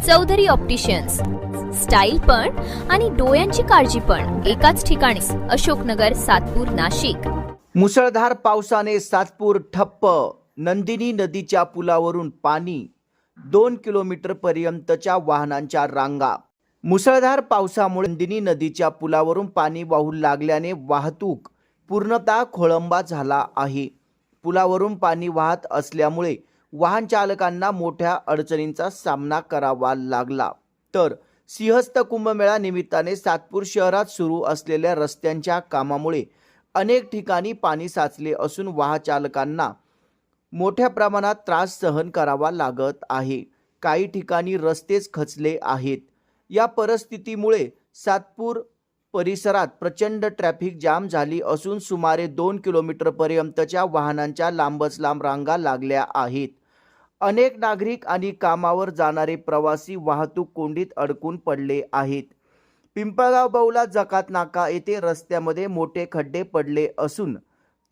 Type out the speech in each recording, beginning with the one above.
Chaudhari opticians, style पण आणि डोळ्यांची काळजी पण एकाच ठिकाणी. अशोकनगर, सातपूर, नाशिक. मुसळधार पावसाने सातपूर ठप्प. नंदिनी नदीच्या पुलावरून पाणी. 2 किलोमीटर पर्यंतच्या वाहनांच्या रांगा. मुसळधार पावसामुळे नंदिनी नदीच्या पुलावरून पाणी वाहू लागल्याने वाहतूक पूर्णतः खोळंबा झाला आहे. पुलावरून पाणी वाहत असल्यामुळे वाहन चालकांना मोठ्या अडचणींचा सामना करावा लागला. तर सिंहस्थ कुंभमेळा निमित्ताने सातपूर शहरात सुरू असलेल्या रस्त्यांच्या कामामुळे अनेक ठिकाणी पाणी साचले असून वाहन चालकांना मोठ्या प्रमाणात त्रास सहन करावा लागत आहे. काही ठिकाणी रस्तेच खचले आहेत. या परिस्थितीमुळे सातपूर परिसरात प्रचंड ट्रॅफिक जाम झाली असून सुमारे 2 किलोमीटर पर्यंतच्या वाहनांच्या लांबच लांब रांगा लागल्या आहेत. अनेक नागरिक आणि कामावर जाणारे प्रवासी वाहतूक कोंडीत अडकून पडले आहेत. पिंपळगाव बौला जकात नाका येथे रस्त्यामध्ये मोठे खड्डे पडले असून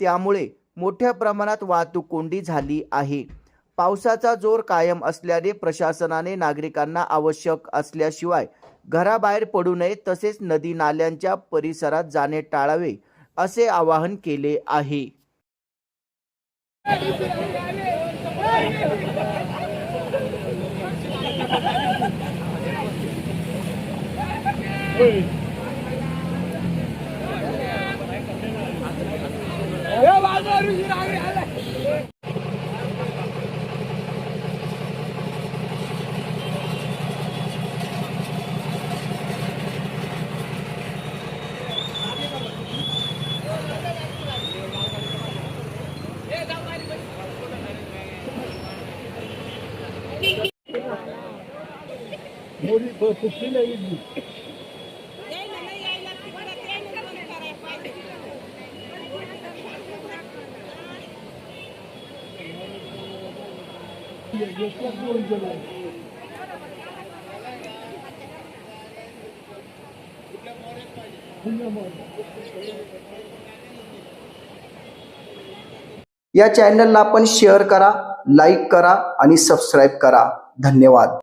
त्यामुळे मोठ्या प्रमाणात वाहतूक कोंडी झाली आहे. पावसाचा जोर कायम असल्याने प्रशासनाने नागरिकांना आवश्यक असल्याशिवाय घराबाहेर पडू नये तसेच नदी नाल्यांच्या परिसरात जाणे टाळावे असे आवाहन केले आहे. या चॅनलला आपण शेअर करा, लाईक करा आणि सबस्क्राईब करा. धन्यवाद.